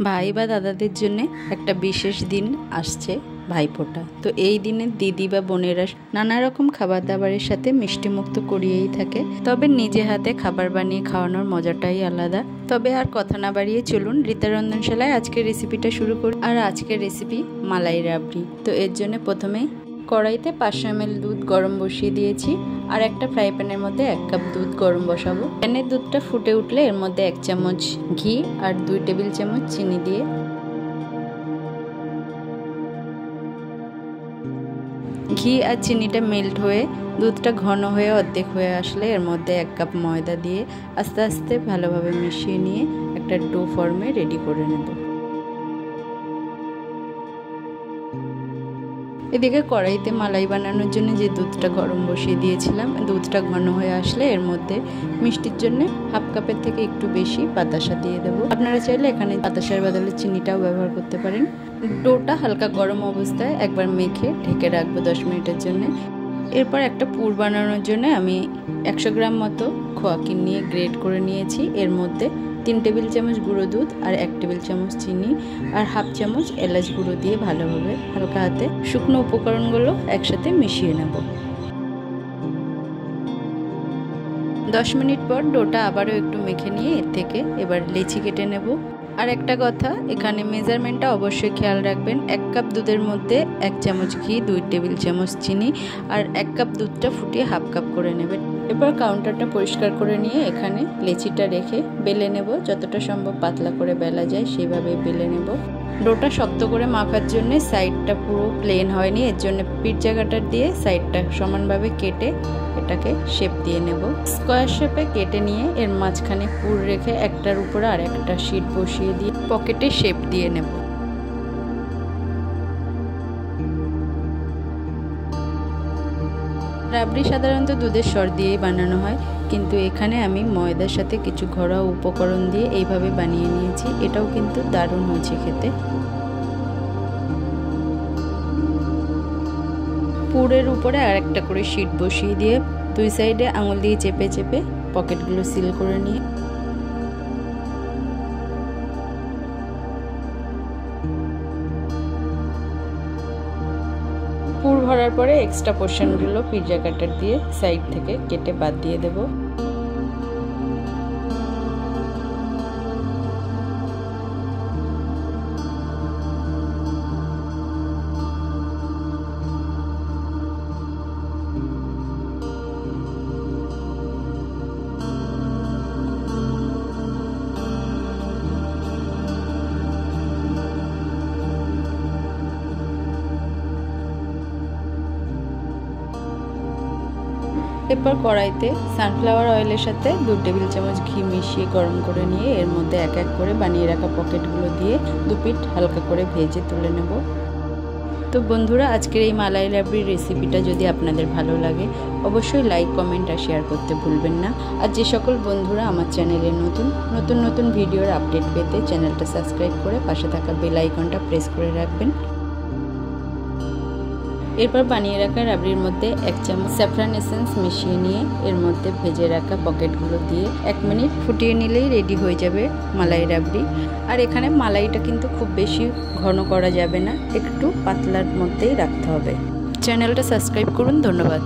ভাই বা দাদাদের জন্য একটা বিশেষ দিন আসছে, ভাইফোঁটা। তো এই দিনে দিদি বা বোনেরা নানা রকম খাবার দাবারের সাথে মিষ্টিমুক্ত করিয়েই থাকে। তবে নিজে হাতে খাবার বানিয়ে খাওয়ানোর মজাটাই আলাদা। তবে আর কথা না বাড়িয়ে চলুন রীতা রন্ধনশালায় আজকের রেসিপিটা শুরু করি। আর আজকের রেসিপি মালাই রাবড়ি। তো এর জন্য প্রথমেই কড়াইতে 500 ml দুধ গরম বসিয়ে দিয়েছি। আর একটা ফ্রাই প্যানের মধ্যে 1 কাপ দুধ গরম বসাবো। প্যানের দুধটা ফুটে উঠলে এর মধ্যে 1 চামচ ঘি আর 2 টেবিল চামচ চিনি দিয়ে ঘি আর চিনিটা মেল্ট হয়ে দুধটা ঘন হয়ে অর্ধেক হয়ে আসলে এর মধ্যে 1 কাপ ময়দা দিয়ে আস্তে আস্তে ভালোভাবে মিশিয়ে নিয়ে একটা ডো ফর্মে রেডি করে নেব। এদিকে কড়াইতে মালাই বানানোর জন্য যে দুধটা গরম বসিয়ে দিয়েছিলাম, দুধটা ঘন হয়ে আসলে এর মধ্যে মিষ্টির জন্য 1/2 কাপের থেকে একটু বেশি বাতাসা দিয়ে দেবো। আপনারা চাইলে এখানে বাতাসার বদলে চিনিটাও ব্যবহার করতে পারেন। ডোটা হালকা গরম অবস্থায় একবার মেখে ঢেকে রাখবো 10 মিনিটের জন্য। এরপর একটা পুর বানানোর জন্য আমি 100 গ্রাম মতো খোয়া ক্ষীর নিয়ে গ্রেট করে নিয়েছি। এর মধ্যে 3 টেবিল চামচ গুঁড়ো দুধ আর 1 টেবিল চামচ চিনি আর 1/2 চামচ এলাচ গুঁড়ো দিয়ে ভালোভাবে হালকা হাতে শুকনো উপকরণগুলো একসাথে মিশিয়ে নেব। 10 মিনিট পর ডোটা আবারও একটু মেখে নিয়ে এর থেকে এবার লেচি কেটে নেব। আর একটা কথা, এখানে মেজারমেন্টটা অবশ্যই খেয়াল রাখবেন। 1 কাপ দুধের মধ্যে 1 চামচ ঘি, 2 টেবিল চামচ চিনি আর 1 কাপ দুধটা ফুটিয়ে 1/2 কাপ করে নেবেন। এরপর কাউন্টারটা পরিষ্কার করে নিয়ে এখানে লেচিটা রেখে বেলে নেব। যতটা সম্ভব পাতলা করে বেলা যায় সেইভাবে বেলে নেব। ডোটা শক্ত করে মাখার জন্য সাইডটা পুরো প্লেন হয়নি, এর জন্য পিৎজা কাটার দিয়ে সাইডটা সমানভাবে কেটে এটাকে শেপ দিয়ে নেব। স্কোয়ার শেপে কেটে নিয়ে এর মাঝখানে পুর রেখে একটার উপরে আর একটা শীট বসিয়ে দিয়ে পকেটে শেপ দিয়ে নেব। রাবড়ি সাধারণত দুধের সর দিয়েই বানানো হয়, কিন্তু এখানে আমি ময়দার সাথে কিছু ঘরোয়া উপকরণ দিয়ে এইভাবে বানিয়ে নিয়েছি। এটাও কিন্তু দারুণ হয়েছে খেতে। পুরের উপরে আর একটা করে শীট বসিয়ে দিয়ে 2 সাইডে আঙুল দিয়ে চেপে চেপে পকেটগুলো সিল করে নিয়ে পুর ভরার পরে এক্সট্রা পোর্শনগুলো পিৎজা কাটার দিয়ে সাইড থেকে কেটে বাদ দিয়ে দেব। এরপর কড়াইতে সানফ্লাওয়ার অয়েলের সাথে 2 টেবিল চামচ ঘি মিশিয়ে গরম করে নিয়ে এর মধ্যে এক এক করে বানিয়ে রাখা পকেটগুলো দিয়ে 2 পিঠ হালকা করে ভেজে তুলে নেব। তো বন্ধুরা, আজকের এই মালাই রাবড়ির রেসিপিটা যদি আপনাদের ভালো লাগে অবশ্যই লাইক, কমেন্ট আর শেয়ার করতে ভুলবেন না। আর যে সকল বন্ধুরা আমার চ্যানেলে নতুন ভিডিওর আপডেট পেতে চ্যানেলটা সাবস্ক্রাইব করে পাশে থাকা বেল আইকনটা প্রেস করে রাখবেন। এরপর বানিয়ে রাখা রাবড়ির মধ্যে 1 চামচ স্যাফরান এসেন্স মিশিয়ে নিয়ে এর মধ্যে ভেজে রাখা পকেটগুলো দিয়ে 1 মিনিট ফুটিয়ে নিলেই রেডি হয়ে যাবে মালাই রাবড়ি। আর এখানে মালাইটা কিন্তু খুব বেশি ঘন করা যাবে না, একটু পাতলার মধ্যেই রাখতে হবে। চ্যানেলটা সাবস্ক্রাইব করুন। ধন্যবাদ।